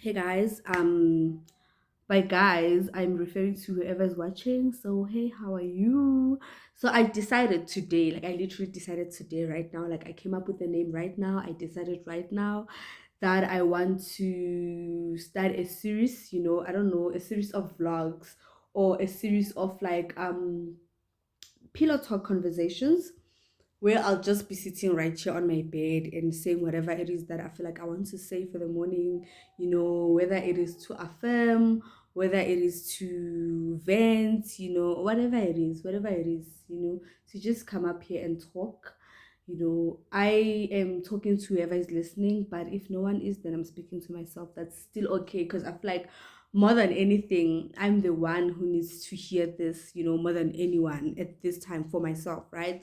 Hey guys, by guys, I'm referring to whoever's watching. So, hey, how are you? So, I decided today, like, I literally decided today, right now, like, I came up with the name right now. I decided right now that I want to start a series, I don't know, a series of vlogs or a series of like pillow talk conversations where I'll just be sitting right here on my bed and saying whatever it is that I feel like I want to say for the morning, whether it is to affirm, whether it is to vent, whatever it is, to just come up here and talk. I am talking to whoever is listening, but if no one is, then I'm speaking to myself. That's still okay because I feel like more than anything, I'm the one who needs to hear this, more than anyone at this time for myself, right?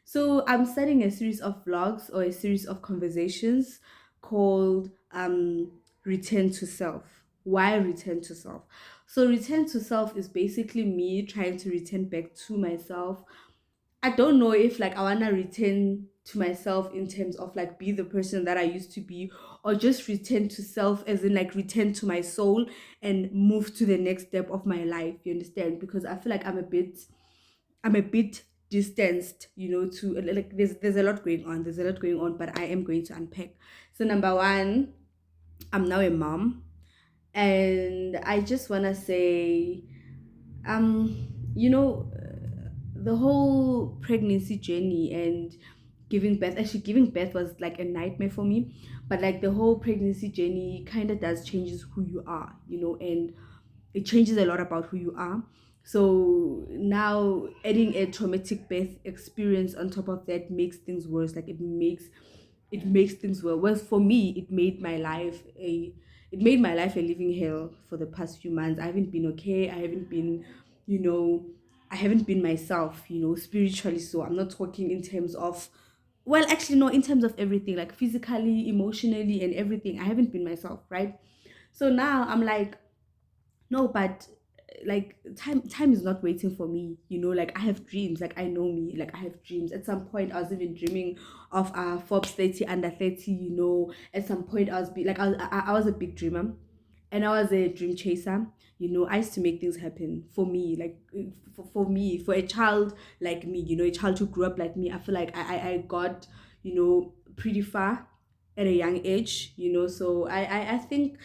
So I'm starting a series of vlogs or a series of conversations called Return to Self. Why Return to Self? So Return to Self is basically me trying to return back to myself. I don't know if like I wanna return to myself in terms of like be the person that I used to be, or just return to self as in like return to my soul and move to the next step of my life. You understand? Because I feel like I'm a bit distanced, to like there's a lot going on. There's a lot going on, but I am going to unpack. So number one, I'm now a mom, and I just wanna say, you know, the whole pregnancy journey and giving birth. Actually, giving birth was like a nightmare for me, but like the whole pregnancy journey kind of does changes who you are, and it changes a lot about who you are. So now adding a traumatic birth experience on top of that makes things worse. Like it makes things worse. Well, for me, it made my life a living hell for the past few months. I haven't been okay. You know, I haven't been myself, spiritually. So I'm not talking in terms of, well, actually, no, in terms of everything, like physically, emotionally, and everything. I haven't been myself, right? So now I'm like, no, but like time is not waiting for me, like I have dreams, like I know me, like I have dreams. At some point I was even dreaming of Forbes 30 under 30, at some point I was like I was a big dreamer, and I was a dream chaser. I used to make things happen for me, like for me, for a child like me, a child who grew up like me. I feel like I got, pretty far at a young age, so I think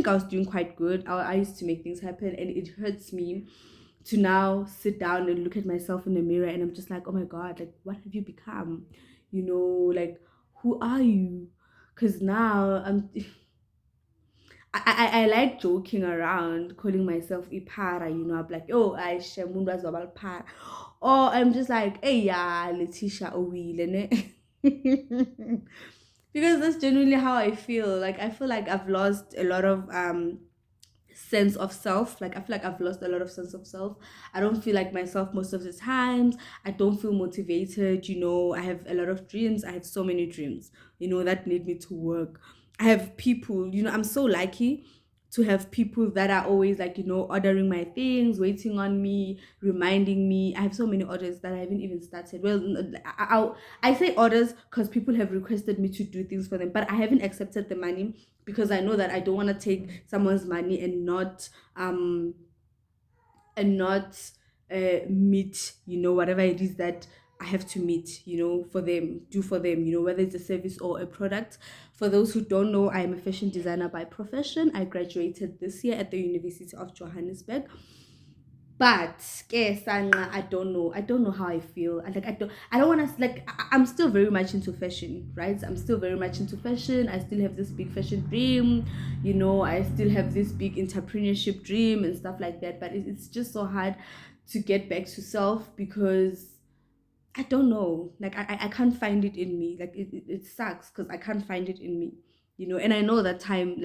I was doing quite good. I used to make things happen, and it hurts me to now sit down and look at myself in the mirror, and I'm just like, oh my god, like what have you become? Like who are you? Because now I like joking around, calling myself Ipara, I'm like, oh, I Shemundu as well para. Or I'm just like, hey, yeah, Letitia Owile, ne? Because that's genuinely how I feel. Like, I feel like I've lost a lot of sense of self. Like, I feel like I've lost a lot of sense of self. I don't feel like myself most of the times. I don't feel motivated. I have a lot of dreams. I have so many dreams, that need me to work. I have people, I'm so lucky to have people that are always like, ordering my things, waiting on me, reminding me. I have so many orders that I haven't even started. Well, I say orders because people have requested me to do things for them, but I haven't accepted the money because I know that I don't want to take someone's money and not meet, whatever it is that I have to meet, for them, do for them, whether it's a service or a product. For those who don't know, I am a fashion designer by profession. I graduated this year at the University of Johannesburg. But Sanna, I don't know. I don't know how I feel. I don't want to like. I'm still very much into fashion, right? I'm still very much into fashion. I still have this big fashion dream, I still have this big entrepreneurship dream and stuff like that. But it's just so hard to get back to self because I don't know. Like I can't find it in me. Like it sucks because I can't find it in me. And I know that time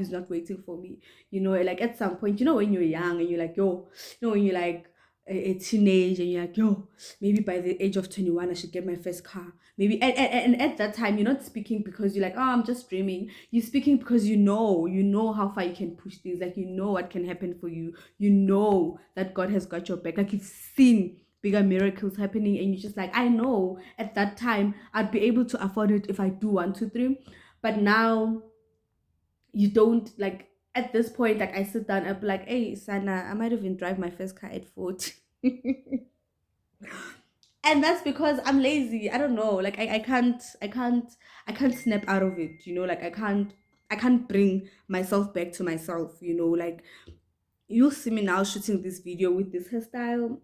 is not waiting for me. Like at some point, when you're young and you're like, yo, when you're like a teenage and you're like, yo, maybe by the age of 21 I should get my first car. Maybe and at that time you're not speaking because you're like, oh, I'm just dreaming. You're speaking because you know how far you can push things, like you know what can happen for you. You know that God has got your back. Like you've seen bigger miracles happening, and you're just like, I know at that time I'd be able to afford it if I do 1 2 3. But now, you don't like at this point, like I sit down, I'll be like, hey Sana, I might even drive my first car at 40. And that's because I'm lazy. I don't know. Like I can't snap out of it, like I can't bring myself back to myself, like you see me now shooting this video with this hairstyle.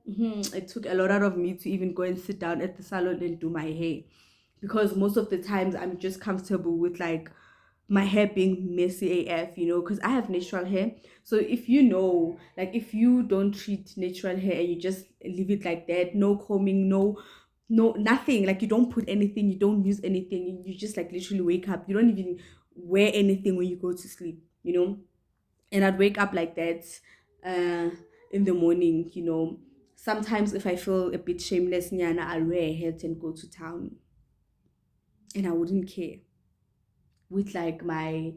It took a lot out of me to even go and sit down at the salon and do my hair, because most of the times I'm just comfortable with like my hair being messy AF, because I have natural hair. So if like if you don't treat natural hair and you just leave it like that, no combing, no nothing, like you don't put anything, you don't use anything, you just like literally wake up, you don't even wear anything when you go to sleep, and I'd wake up like that uh in the morning, sometimes if I feel a bit shameless, nyana, I'll wear a hat and go to town, and I wouldn't care, with like my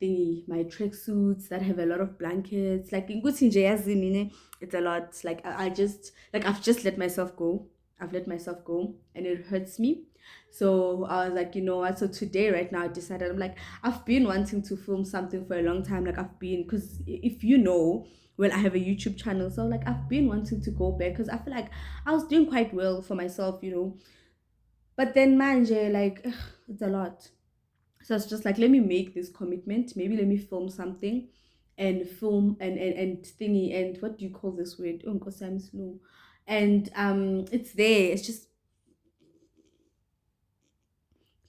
tracksuits that have a lot of blankets. Like in Gucci yazini ne, it's a lot. Like I just like I've just let myself go. I've let myself go and it hurts me. So I was like, you know what? So today, right now, I decided I'm like, I've been wanting to film something for a long time. Like I've been, because if well, I have a YouTube channel. So like I've been wanting to go back because I feel like I was doing quite well for myself. But then manje, like it's a lot. So it's just like, let me make this commitment. Maybe let me film something and film and thingy. And what do you call this word? Oh, because I'm slow. And it's there. It's just,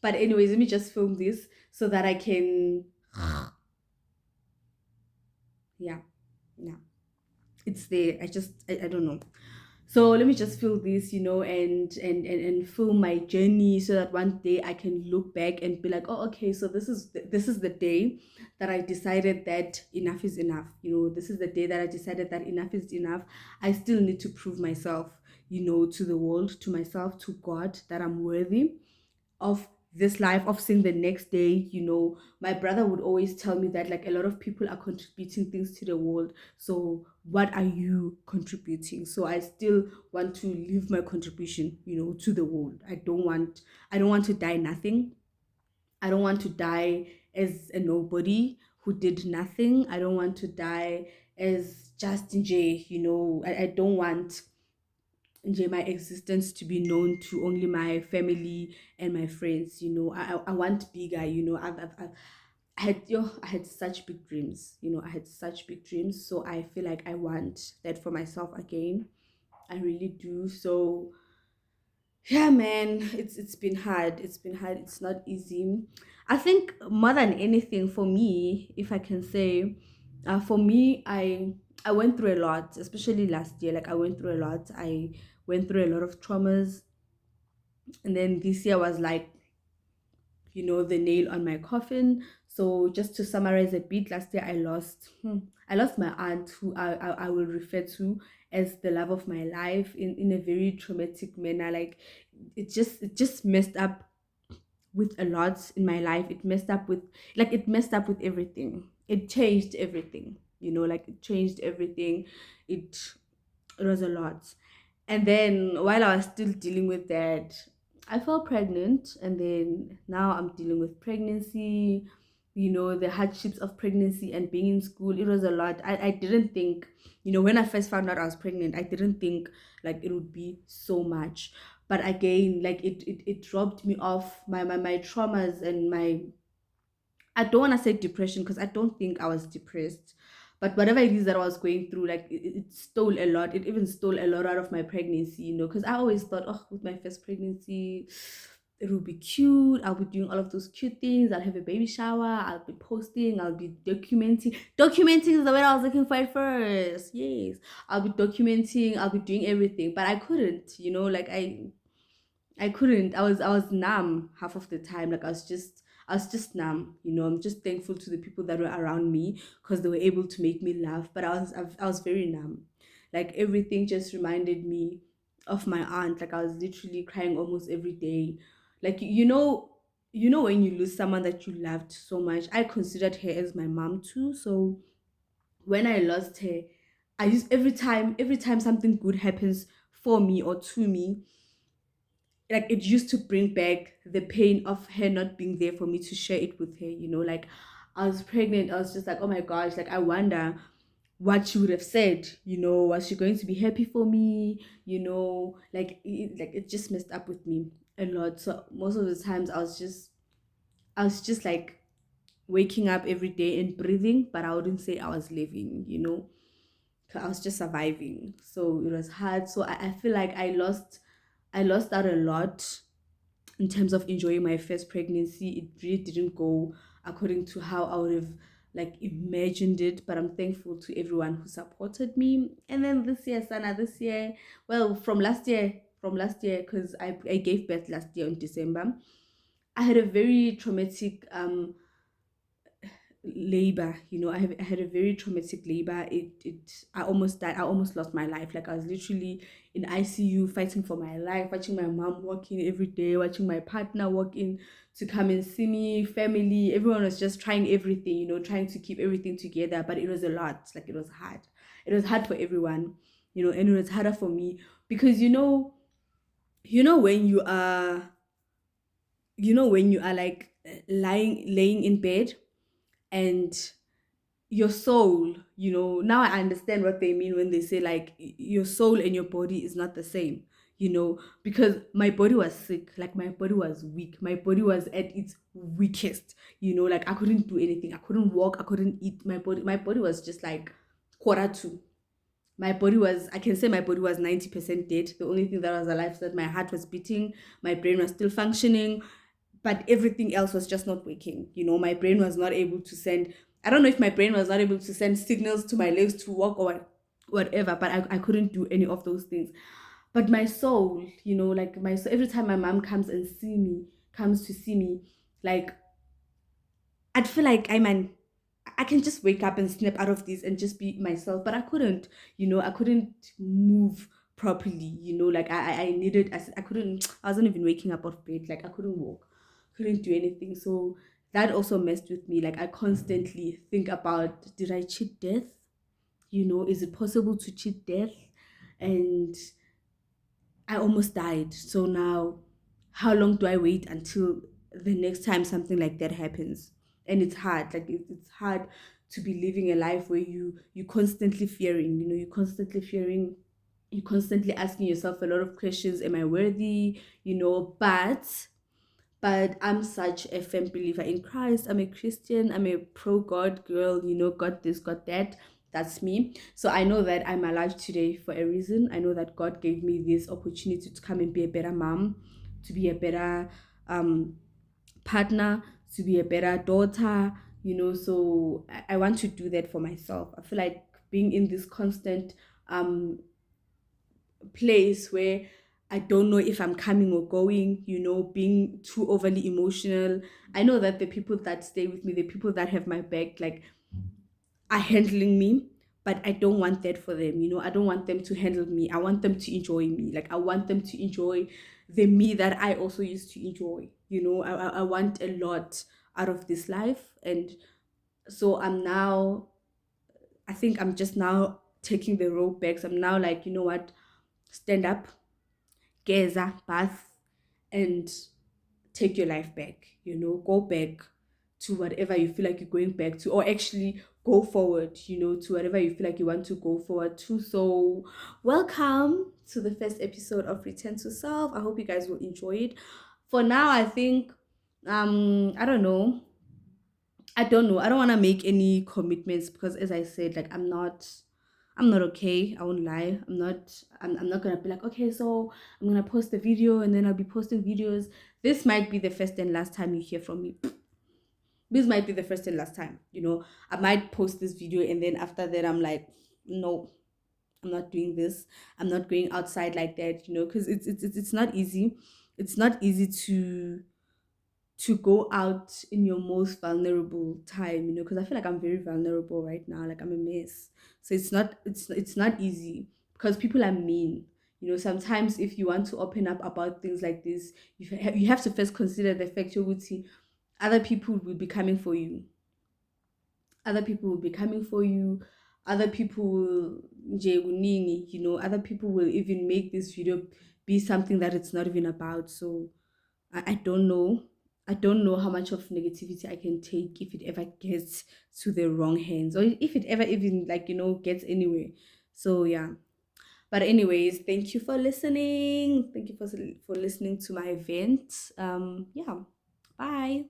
but anyways, let me just film this so that I can, yeah, yeah, it's there. I don't know. So let me just feel this, and film my journey so that one day I can look back and be like, oh, okay, so this is the day that I decided that enough is enough. This is the day that I decided that enough is enough. I still need to prove myself, to the world, to myself, to God, that I'm worthy of this life, of seeing the next day. My brother would always tell me that like a lot of people are contributing things to the world, so what are you contributing? So I still want to leave my contribution, to the world. I don't want to die nothing. I don't want to die as a nobody who did nothing. I don't want to die as Justin J. I don't want my existence to be known to only my family and my friends. I want bigger. I had such big dreams. I had such big dreams. So I feel like I want that for myself again. I really do. So yeah, man, it's been hard. It's been hard. It's not easy. I think more than anything, for me, if I can say, for me, I went through a lot, especially last year. Like I went through a lot. I went through a lot of traumas, and then this year was like, the nail on my coffin. So just to summarize a bit, last year I lost my aunt, who I will refer to as the love of my life, in a very traumatic manner. Like it just messed up with a lot in my life. It messed up with everything. It changed everything. Like it changed everything. It was a lot. And then while I was still dealing with that, I fell pregnant. And then now I'm dealing with pregnancy, the hardships of pregnancy and being in school. It was a lot. I didn't think, when I first found out I was pregnant, I didn't think like it would be so much. But again, like it robbed me of my traumas and my, I don't want to say depression, because I don't think I was depressed. But whatever it is that I was going through, like it stole a lot. It even stole a lot out of my pregnancy, because I always thought, oh, with my first pregnancy, it will be cute. I'll be doing all of those cute things. I'll have a baby shower. I'll be posting. I'll be documenting. Documenting is the word I was looking for at first. Yes. I'll be documenting. I'll be doing everything. But I couldn't, like I couldn't. I was numb half of the time. Like I was just numb. I'm just thankful to the people that were around me, because they were able to make me laugh. But I was very numb. Like everything just reminded me of my aunt. Like I was literally crying almost every day. Like when you lose someone that you loved so much. I considered her as my mom too. So when I lost her, I used every time something good happens for me or to me, like it used to bring back the pain of her not being there for me to share it with her. Like I was pregnant, I was just like, oh my gosh, like I wonder what she would have said. Was she going to be happy for me? Like it just messed up with me a lot. So most of the times I was just like waking up every day and breathing, but I wouldn't say I was living. 'Cause I was just surviving. So it was hard. So I feel like I lost out a lot in terms of enjoying my first pregnancy. It really didn't go according to how I would have like imagined it. But I'm thankful to everyone who supported me. And then this year, Sana, this year, well, from last year, because I gave birth last year in December. I had a very traumatic labor. I had a very traumatic labor. It I almost died. I almost lost my life. Like I was literally in ICU fighting for my life, watching my mom walk in every day, watching my partner walk in to come and see me, family. Everyone was just trying everything, trying to keep everything together, but it was a lot. Like it was hard. It was hard for everyone, and it was harder for me because when you are like lying laying in bed, and your soul, now I understand what they mean when they say like your soul and your body is not the same, because my body was sick, like my body was weak, my body was at its weakest, like I couldn't do anything, I couldn't walk, I couldn't eat. My body was just like quarter two. I can say my body was 90% dead. The only thing that was alive is that my heart was beating, my brain was still functioning, but everything else was just not working. My brain was not able to send, I don't know if my brain was not able to send signals to my legs to walk or whatever, but I couldn't do any of those things. But my soul, like my soul, every time my mom comes to see me, like I'd feel like I can just wake up and snap out of this and just be myself, but I couldn't. I couldn't move properly. Like I needed. I couldn't. I wasn't even waking up off bed. Like I couldn't walk, couldn't do anything. So that also messed with me. Like I constantly think about, did I cheat death? Is it possible to cheat death? And I almost died. So now, how long do I wait until the next time something like that happens? And it's hard. Like it's hard to be living a life where you constantly fearing. You're constantly fearing. You're constantly asking yourself a lot of questions. Am I worthy? But I'm such a firm believer in Christ. I'm a Christian. I'm a pro God girl. God this, God that. That's me. So I know that I'm alive today for a reason. I know that God gave me this opportunity to come and be a better mom, to be a better um, partner, to be a better daughter. So I want to do that for myself. I feel like being in this constant um, place where I don't know if I'm coming or going, being too overly emotional. I know that the people that stay with me, the people that have my back, like are handling me, but I don't want that for them. I don't want them to handle me. I want them to enjoy me. Like I want them to enjoy the me that I also used to enjoy. I want a lot out of this life. And so I think I'm just now taking the rope back. So I'm now like, you know what? Stand up, geza, bath, and take your life back. Go back to whatever you feel like you're going back to, or actually go forward, to whatever you feel like you want to go forward to. So welcome to the first episode of Return to Self. I hope you guys will enjoy it. For now, I think I don't know. I don't want to make any commitments because, as I said, like I'm not okay. I won't lie. I'm not gonna be like, okay, so I'm gonna post a video and then I'll be posting videos. This might be the first and last time you hear from me. This might be the first and last time. I might post this video and then after that I'm like, no, I'm not doing this. I'm not going outside like that. Because it's not easy. It's not easy to go out in your most vulnerable time, because I feel like I'm very vulnerable right now, like I'm a mess. So it's not easy because people are mean. Sometimes if you want to open up about things like this, you have to first consider the fact you're with other people will be coming for you. Other people will be coming for you. Other people will nje kuningi, other people will even make this video be something that it's not even about. So I don't know. I don't know how much of negativity I can take if it ever gets to the wrong hands, or if it ever even, like, gets anywhere. So yeah. But anyways, thank you for listening. Thank you for listening to my event. Yeah. Bye.